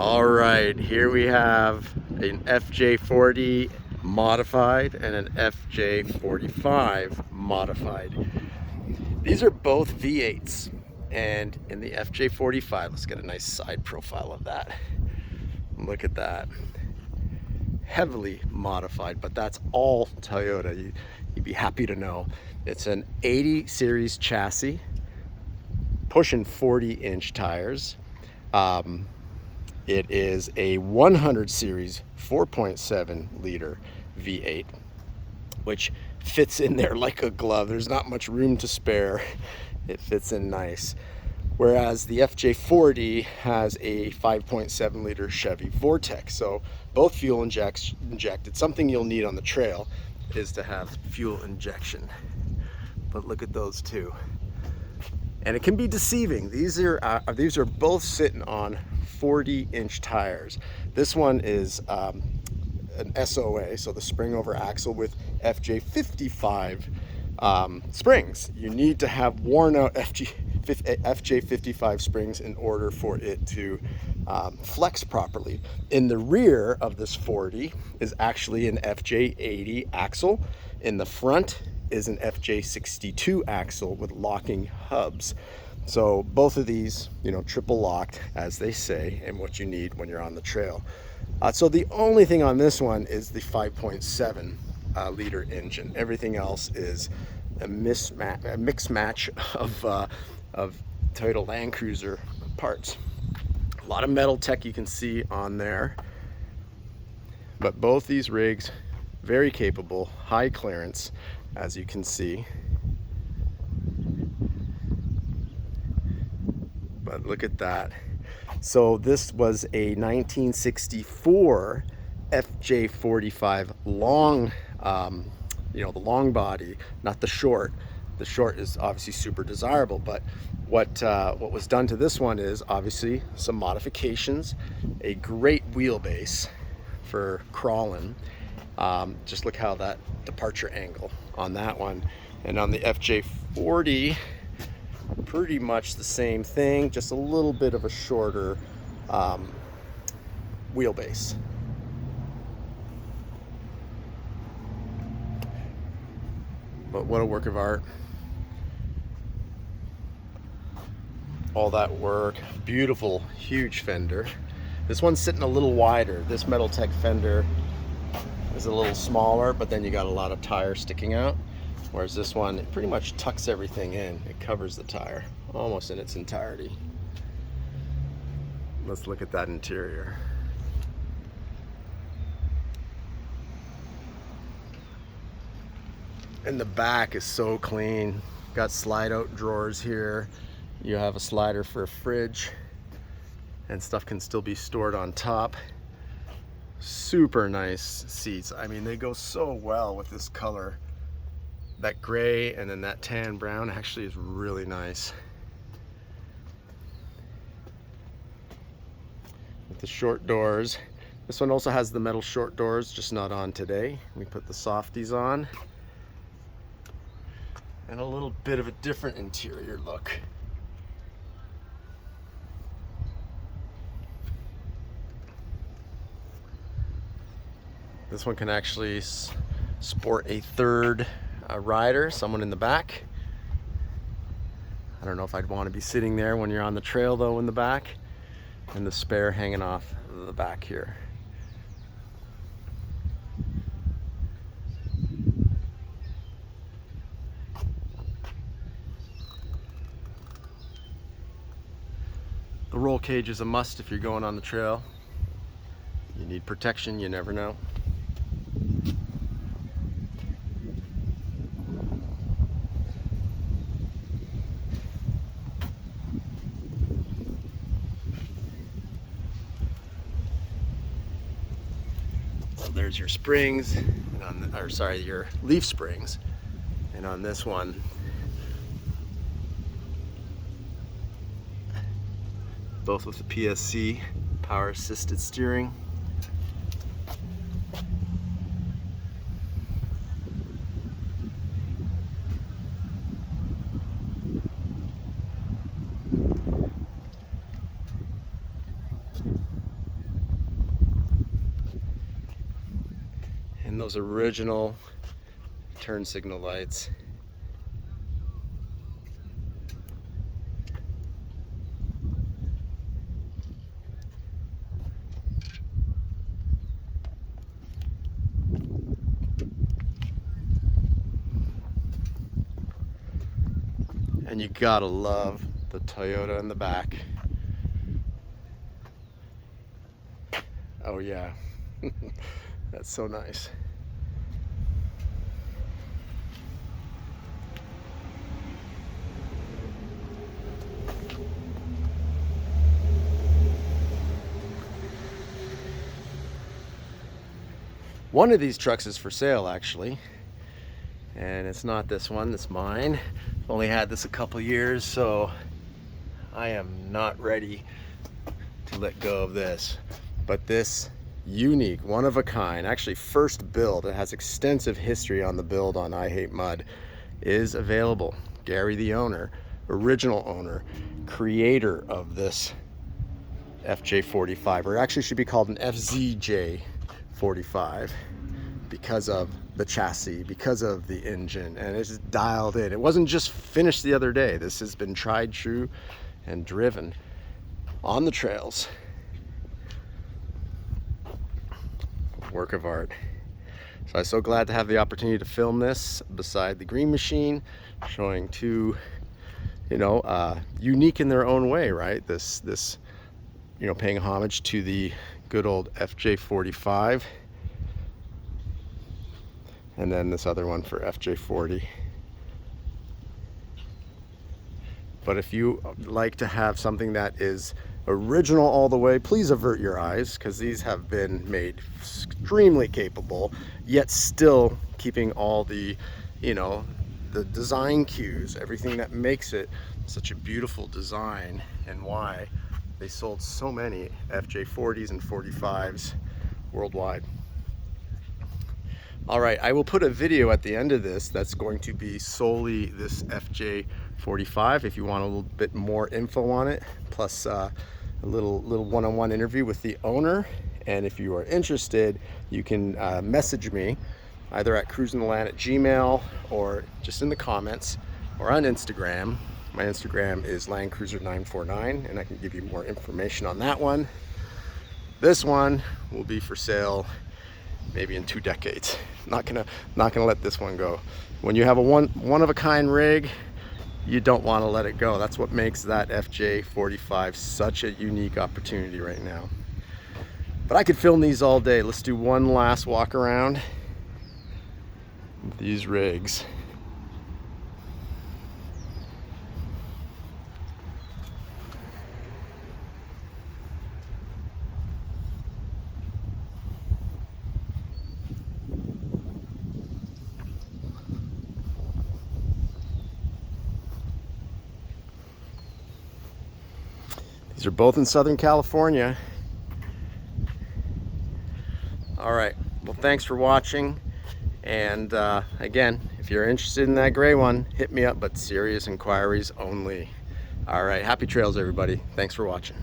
All right, here we have an FJ40 modified and an FJ45 modified. These are both V8s, and in the FJ45, let's get a nice side profile of that. Look at that. Heavily modified, but that's all Toyota. You'd be happy to know. It's an 80 series chassis, pushing 40-inch tires. It is a 100 series 4.7 liter V8, which fits in there like a glove. There's not much room to spare. It fits in nice. Whereas the FJ40 has a 5.7 liter Chevy Vortec. So both fuel injected. Something you'll need on the trail is to have fuel injection. But look at those two. And it can be deceiving. These are both sitting on 40-inch tires. This one is an SOA, so the spring over axle with FJ45 springs. You need to have worn out FJ55 springs in order for it to flex properly. In the rear of this 40 is actually an FJ80 axle. In the front is an FJ62 axle with locking hubs. So both of these, triple locked, as they say, and what you need when you're on the trail. So the only thing on this one is the 5.7 liter engine. Everything else is a mix match of Toyota Land Cruiser parts. A lot of metal tech you can see on there, but both these rigs very capable, high clearance, as you can see. But look at that. So this was a 1964 FJ45 long, the long body, not the short. The short is obviously super desirable, but what was done to this one is obviously some modifications, a great wheelbase for crawling. Just look how that departure angle on that one, and on the FJ40, pretty much the same thing, just a little bit of a shorter wheelbase. But what a work of art. All that work, beautiful, huge fender. This one's sitting a little wider. This Metal Tech fender is a little smaller, but then you got a lot of tire sticking out. Whereas this one, it pretty much tucks everything in. It covers the tire almost in its entirety. Let's look at that interior. And the back is so clean. Got slide out drawers here. You have a slider for a fridge, and stuff can still be stored on top. Super nice seats. I mean, they go so well with this color. That gray and then that tan brown actually is really nice. With the short doors. This one also has the metal short doors, just not on today. We put the softies on. And a little bit of a different interior look. This one can actually sport a third rider, someone in the back. I don't know if I'd want to be sitting there when you're on the trail though in the back, and the spare hanging off the back here. The roll cage is a must if you're going on the trail. You need protection, you never know. There's your springs, and your leaf springs, and on this one, both with the PSC, power assisted steering. and those original turn signal lights. And you gotta love the Toyota in the back. Oh yeah, that's so nice. One of these trucks is for sale actually, and it's not this one, it's mine. I've only had this a couple years, so I am not ready to let go of this. But this unique, one of a kind, actually first build, it has extensive history on the build on I Hate Mud, is available. Gary, the owner, original owner, creator of this FJ45, or it actually should be called an FZJ45, because of the chassis, because of the engine, and it's dialed in. It wasn't just finished the other day. This has been tried, true, and driven on the trails. Work of art. So I'm so glad to have the opportunity to film this beside the Green Machine, showing two, unique in their own way, right? This, paying homage to the good old FJ45, and then this other one for FJ40. But if you like to have something that is original all the way, please avert your eyes, because these have been made extremely capable, yet still keeping all the, the design cues, everything that makes it such a beautiful design, and why they sold so many FJ40s and 45s worldwide. All right, I will put a video at the end of this that's going to be solely this FJ45 if you want a little bit more info on it, plus a little one-on-one interview with the owner. And if you are interested, you can message me either at CruisingtheLand@gmail, or just in the comments, or on Instagram. My Instagram is LandCruiser949, and I can give you more information on that one. This one will be for sale maybe in 2 decades. Not gonna let this one go. When you have a one of a kind rig, you don't want to let it go. That's what makes that FJ45 such a unique opportunity right now. But I could film these all day. Let's do one last walk around these rigs. These are both in Southern California. All right, well, thanks for watching. And again, if you're interested in that gray one, hit me up, but serious inquiries only. All right, happy trails, everybody. Thanks for watching.